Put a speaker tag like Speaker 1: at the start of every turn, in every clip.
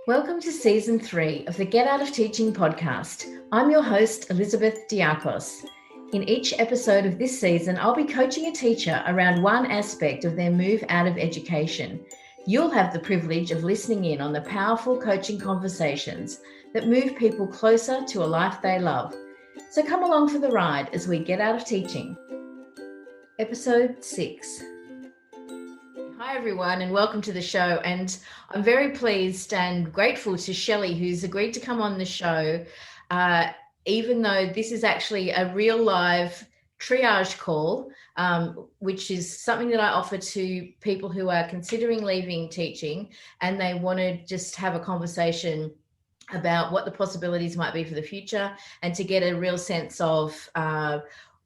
Speaker 1: Welcome to Season 3 of the Get Out of Teaching podcast. I'm your host, Elizabeth Diakos. In each episode of this season, I'll be coaching a teacher around one aspect of their move out of education. You'll have the privilege of listening in on the powerful coaching conversations that move people closer to a life they love. So come along for the ride as we get out of teaching. Episode 6. Hi everyone and welcome to the show, and I'm very pleased and grateful to Shelley, who's agreed to come on the show, even though this is actually a real live triage call, which is something that I offer to people who are considering leaving teaching and they want to just have a conversation about what the possibilities might be for the future and to get a real sense of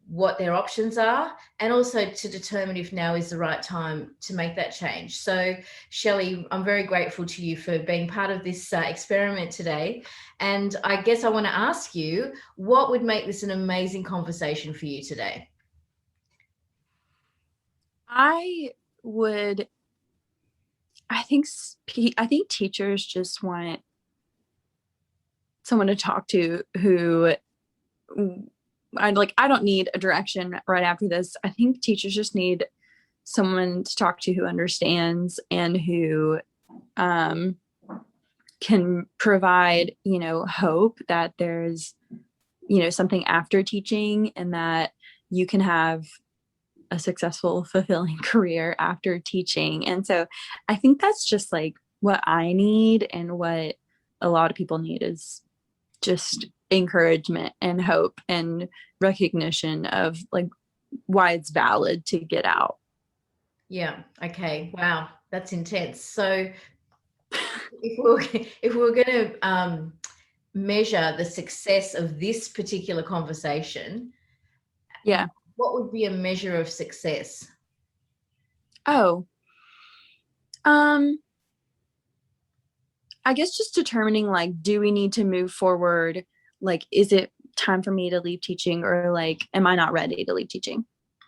Speaker 1: what their options are, and also to determine if now is the right time to make that change. So Shelley, I'm very grateful to you for being part of this experiment today. And I guess I want to ask you, what would make this an amazing conversation for you today?
Speaker 2: I think teachers just want someone to talk to who I don't need a direction right after this. I think teachers just need someone to talk to who understands and who can provide, hope that there's, something after teaching and that you can have a successful, fulfilling career after teaching. And so I think that's just like what I need, and what a lot of people need is just encouragement and hope and recognition of like why it's valid to get out.
Speaker 1: Yeah. Okay. Wow. That's intense. So if we were going to measure the success of this particular conversation, what would be a measure of success?
Speaker 2: I guess just determining, like, do we need to move forward? Like, is it time for me to leave teaching, or like, am I not ready to leave teaching?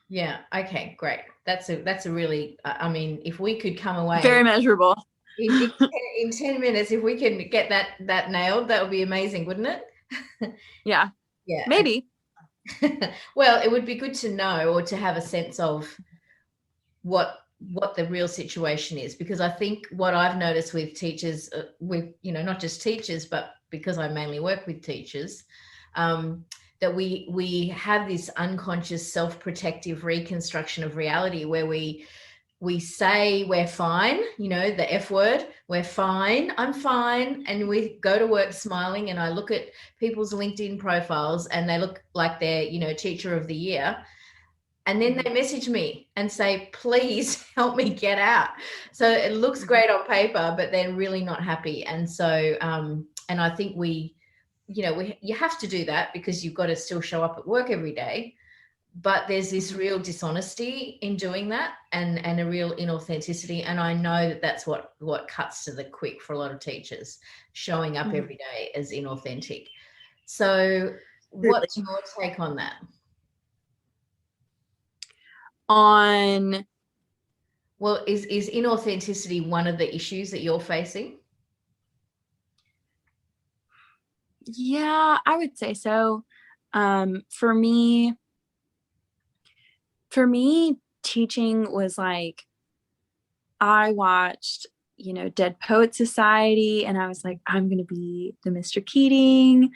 Speaker 1: Yeah. Okay, great. That's a really, I mean, if we could come away
Speaker 2: very measurable
Speaker 1: in 10 minutes, if we can get that nailed, that would be amazing, wouldn't it?
Speaker 2: Yeah. Maybe.
Speaker 1: Well, it would be good to know, or to have a sense of what the real situation is, because I think what I've noticed with teachers, with not just teachers, but because I mainly work with teachers, that we have this unconscious self-protective reconstruction of reality where we say we're fine, the F word, we're fine, I'm fine, and we go to work smiling, and I look at people's LinkedIn profiles and they look like they're teacher of the year. And then they message me and say, please help me get out. So it looks great on paper, but they're really not happy. And so, and I think you have to do that because you've got to still show up at work every day. But there's this real dishonesty in doing that, and a real inauthenticity. And I know that that's what cuts to the quick for a lot of teachers, showing up every day as inauthentic. So what's your take on that? Well, is inauthenticity one of the issues that you're facing?
Speaker 2: Yeah, I would say so. For me, teaching was like, I watched, Dead Poet Society, and I was like, I'm going to be the Mr. Keating,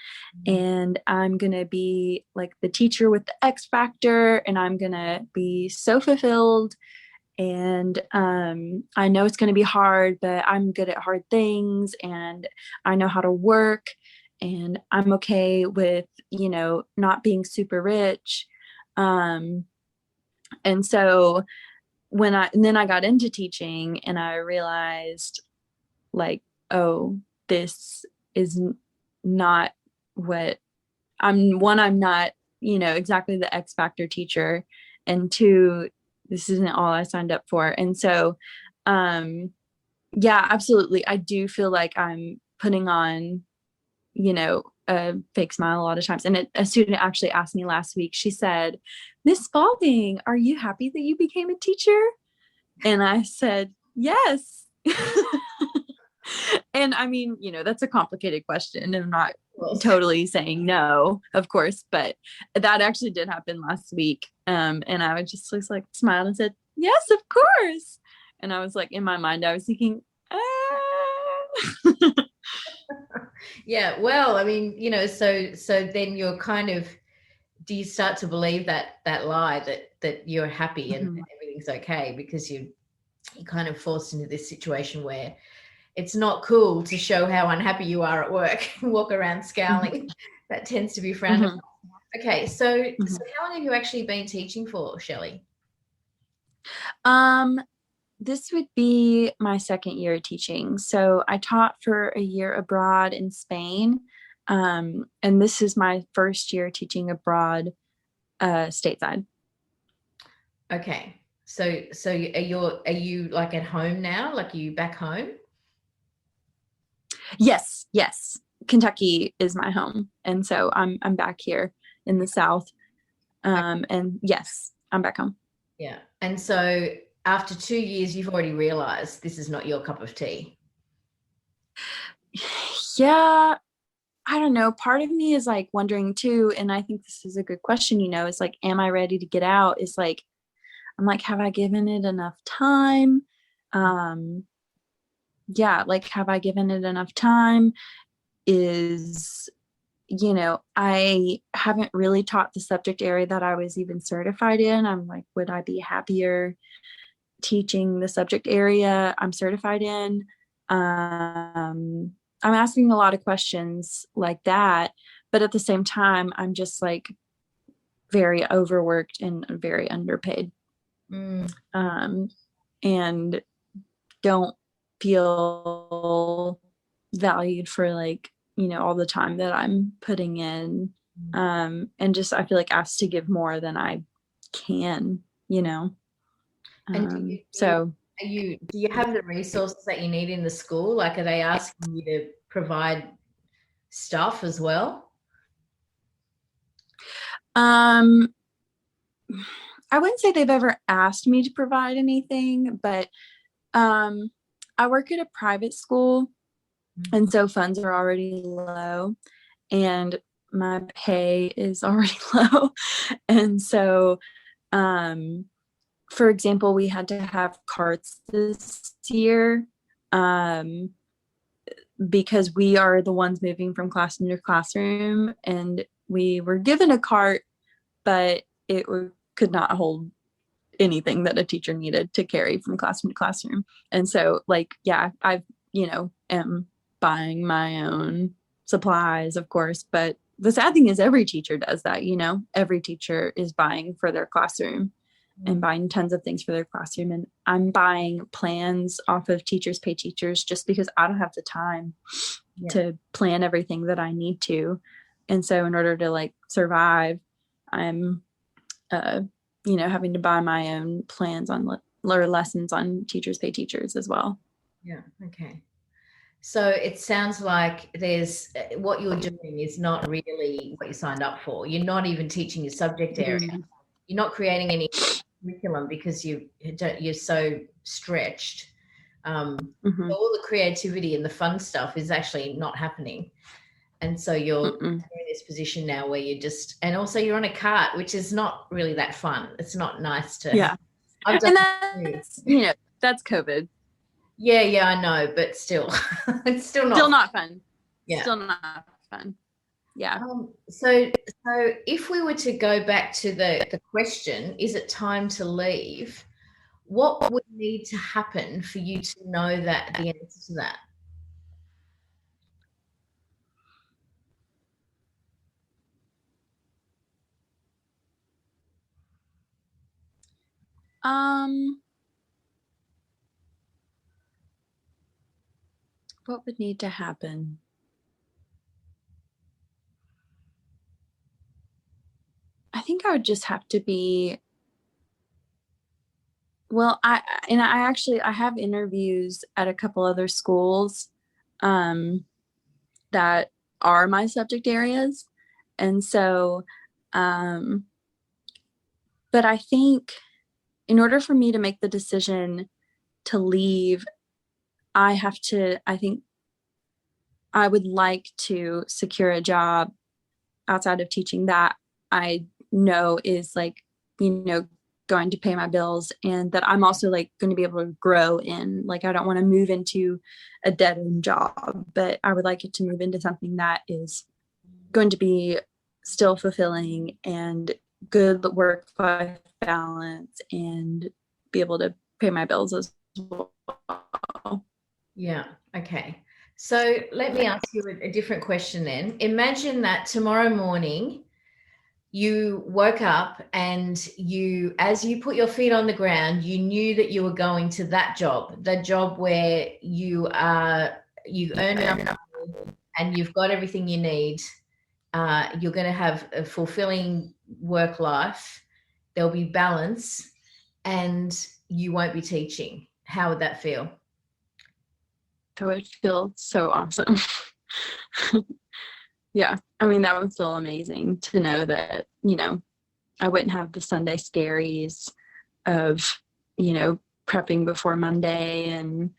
Speaker 2: and I'm going to be like the teacher with the X factor, and I'm going to be so fulfilled. And I know it's going to be hard, but I'm good at hard things, and I know how to work, and I'm okay with, not being super rich. And so then I got into teaching, and I realized, like, oh, this is not what I'm not, exactly the X Factor teacher. And 2, this isn't all I signed up for. And so, yeah, absolutely. I do feel like I'm putting on, a fake smile a lot of times. And a student actually asked me last week, she said, Miss Spalding, are you happy that you became a teacher? And I said, yes. And I mean, that's a complicated question. I'm not totally saying no, of course, but that actually did happen last week. And I was like smiled and said, yes, of course. And I was like, in my mind, I was thinking,
Speaker 1: Yeah, well, I mean, so then you're kind of, do you start to believe that lie that you're happy and everything's okay, because you're kind of forced into this situation where it's not cool to show how unhappy you are at work and walk around scowling. That tends to be frowned upon. Okay, so how long have you actually been teaching for, Shelley?
Speaker 2: This would be my second year teaching. So I taught for a year abroad in Spain. And this is my first year teaching abroad stateside.
Speaker 1: Okay. So are you like at home now? Like, are you back home?
Speaker 2: Yes. Kentucky is my home. And so I'm back here in the South. And yes, I'm back home.
Speaker 1: Yeah. And so after 2 years, you've already realized this is not your cup of tea.
Speaker 2: Yeah. I don't know. Part of me is like wondering too. And I think this is a good question, is like, am I ready to get out? It's like, I'm like, have I given it enough time? Yeah, like, have I given it enough time? I haven't really taught the subject area that I was even certified in. I'm like, would I be happier teaching the subject area I'm certified in? I'm asking a lot of questions like that, but at the same time, I'm just like very overworked and very underpaid. And don't feel valued for like, all the time that I'm putting in. And just, I feel like asked to give more than I can,
Speaker 1: And
Speaker 2: so
Speaker 1: do you have the resources that you need in the school? Like, are they asking you to provide stuff as well?
Speaker 2: I wouldn't say they've ever asked me to provide anything, but I work at a private school, and so funds are already low, and my pay is already low. And so, for example, we had to have carts this year because we are the ones moving from classroom to classroom, and we were given a cart, but it could not hold anything that a teacher needed to carry from classroom to classroom. And so, like, yeah, I am buying my own supplies, of course, but the sad thing is every teacher does that. Every teacher is buying for their classroom and buying tons of things for their classroom. And I'm buying plans off of Teachers Pay Teachers just because I don't have the time to plan everything that I need to. And so in order to like survive, I'm having to buy my own plans on lessons on Teachers Pay Teachers as well.
Speaker 1: Yeah. Okay. So it sounds like there's what you're doing is not really what you signed up for. You're not even teaching your subject area. You're not creating any curriculum because you're so stretched. So all the creativity and the fun stuff is actually not happening. And so you're in this position now where and also you're on a cart, which is not really that fun. It's not nice to.
Speaker 2: Yeah. And that's COVID.
Speaker 1: Yeah, I know, but still, it's still
Speaker 2: not fun.
Speaker 1: Yeah.
Speaker 2: Still not fun. Yeah.
Speaker 1: So if we were to go back to the question, is it time to leave? What would need to happen for you to know that the answer to that?
Speaker 2: What would need to happen? I think I would just have to be, well, I have interviews at a couple other schools that are my subject areas. And so, but I think in order for me to make the decision to leave, I think I would like to secure a job outside of teaching that I know is like, going to pay my bills, and that I'm also like going to be able to grow in. Like, I don't want to move into a dead end job, but I would like it to move into something that is going to be still fulfilling and good work-life balance and be able to pay my bills as well.
Speaker 1: Yeah. Okay. So let me ask you a different question then. Imagine that tomorrow morning you woke up and as you put your feet on the ground, you knew that you were going to that job, the job where you earn enough money and you've got everything you need. You're going to have a fulfilling work life. There'll be balance and you won't be teaching. How would that feel?
Speaker 2: That would feel so awesome. Yeah, I mean, that would feel amazing to know that, I wouldn't have the Sunday scaries of, prepping before Monday and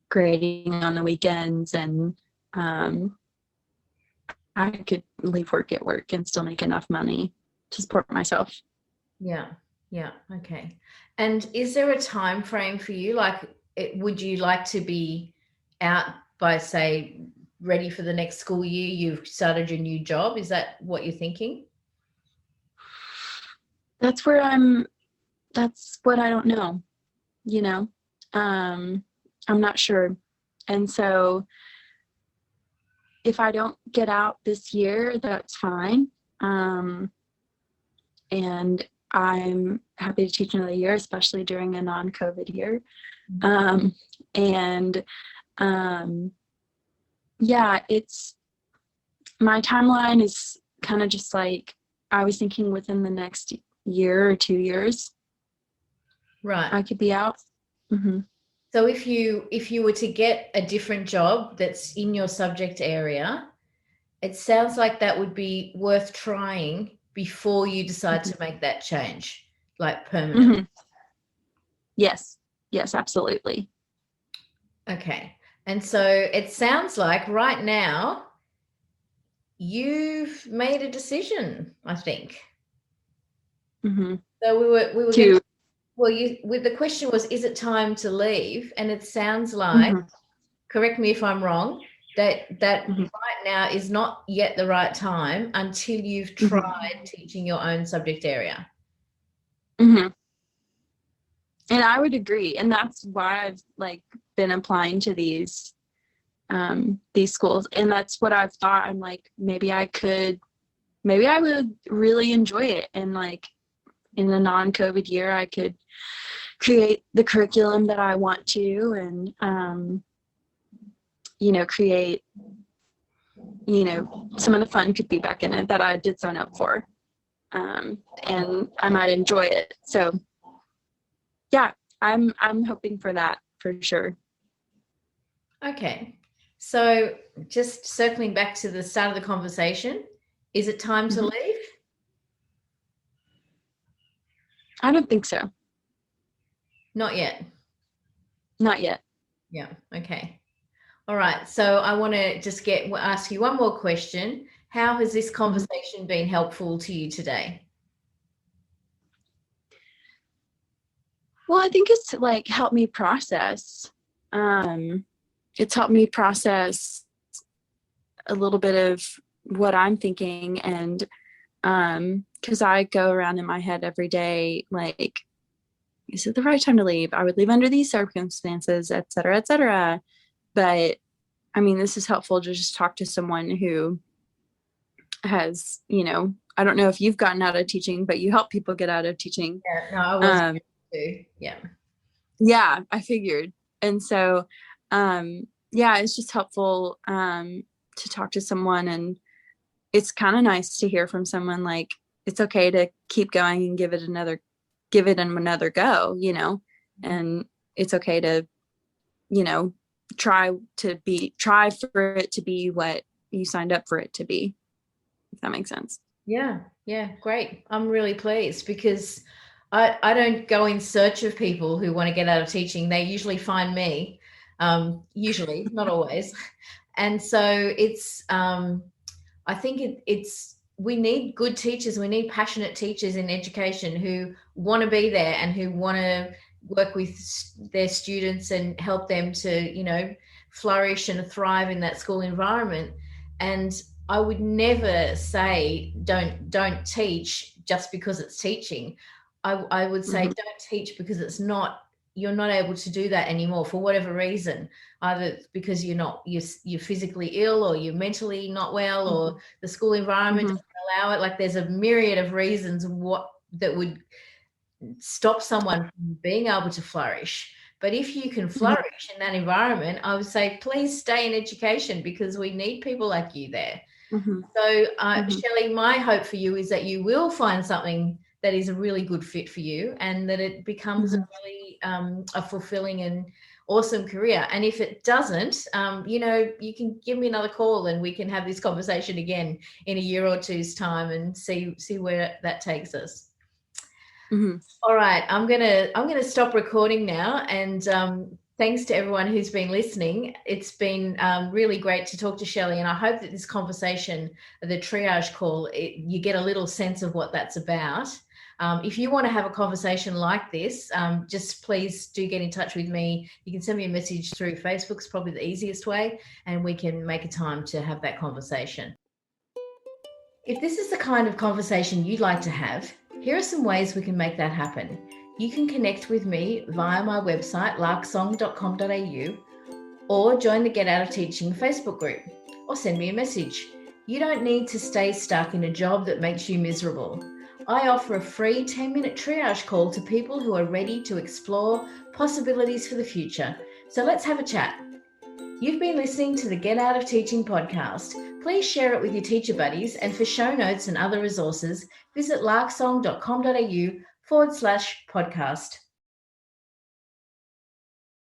Speaker 2: grading on the weekends, and I could leave work at work and still make enough money to support myself.
Speaker 1: Yeah. Yeah. Okay. And is there a time frame for you? Like, would you like to be out by, say, ready for the next school year? You've started your new job. Is that what you're thinking?
Speaker 2: That's what I don't know, I'm not sure. And so if I don't get out this year, that's fine. And I'm happy to teach another year, especially during a non-COVID year. Yeah, it's, my timeline is kind of just like, I was thinking within the next year or 2 years,
Speaker 1: Right.
Speaker 2: I could be out. Mm-hmm.
Speaker 1: So if you were to get a different job that's in your subject area, it sounds like that would be worth trying before you decide to make that change, like permanent.
Speaker 2: Mm-hmm. Yes, absolutely.
Speaker 1: Okay. And so it sounds like right now you've made a decision, I think.
Speaker 2: Mm-hmm.
Speaker 1: So we were going to, well, the question was, is it time to leave? And it sounds like,
Speaker 2: Mm-hmm.
Speaker 1: correct me if I'm wrong, that
Speaker 2: Mm-hmm.
Speaker 1: right now is not yet the right time until you've tried teaching your own subject area.
Speaker 2: Mm-hmm. And I would agree. And that's why I've like been applying to these schools. And that's what I've thought. I'm like, maybe I would really enjoy it. And like in the non-COVID year, I could create the curriculum that I want to, and, create, some of the fun could be back in it that I did sign up for. And I might enjoy it. So yeah, I'm hoping for that for sure.
Speaker 1: Okay. So just circling back to the start of the conversation, is it time to leave?
Speaker 2: I don't think so.
Speaker 1: Not yet.
Speaker 2: Not yet.
Speaker 1: Yeah. Okay. All right. So I want to just ask you one more question. How has this conversation been helpful to you today?
Speaker 2: Well, I think it's like helped me process. It's helped me process a little bit of what I'm thinking, and because I go around in my head every day, like, is it the right time to leave? I would leave under these circumstances, et cetera, et cetera. But I mean, this is helpful to just talk to someone who has, I don't know if you've gotten out of teaching, but you help people get out of teaching.
Speaker 1: Yeah, no, I was too. Yeah.
Speaker 2: Yeah, I figured. And so, yeah, it's just helpful to talk to someone, and it's kind of nice to hear from someone like it's okay to keep going and give it another go, and it's okay to, try for it to be what you signed up for it to be, if that makes sense.
Speaker 1: Yeah. Yeah. Great. I'm really pleased because I don't go in search of people who want to get out of teaching. They usually find me. usually, not always. And so it's, I think we need good teachers. We need passionate teachers in education who want to be there and who want to work with their students and help them to, flourish and thrive in that school environment. And I would never say don't teach just because it's teaching. I would say don't teach because you're not able to do that anymore for whatever reason, either because you're physically ill, or you're mentally not well, or the school environment doesn't allow it. Like, there's a myriad of reasons that would stop someone from being able to flourish. But if you can flourish in that environment, I would say please stay in education, because we need people like you there. So Shelley, my hope for you is that you will find something that is a really good fit for you, and that it becomes a really a fulfilling and awesome career. And if it doesn't, you can give me another call and we can have this conversation again in a year or two's time and see where that takes us. All right, I'm gonna stop recording now, and thanks to everyone who's been listening. It's been really great to talk to Shelley, and I hope that this conversation, the triage call, you get a little sense of what that's about. If you want to have a conversation like this, just please do get in touch with me. You can send me a message through Facebook. It's probably the easiest way, and we can make a time to have that conversation. If this is the kind of conversation you'd like to have, here are some ways we can make that happen. You can connect with me via my website, larksong.com.au, or join the Get Out of Teaching Facebook group, or send me a message. You don't need to stay stuck in a job that makes you miserable. I offer a free 10-minute triage call to people who are ready to explore possibilities for the future. So let's have a chat. You've been listening to the Get Out of Teaching podcast. Please share it with your teacher buddies, and for show notes and other resources, visit larksong.com.au/podcast.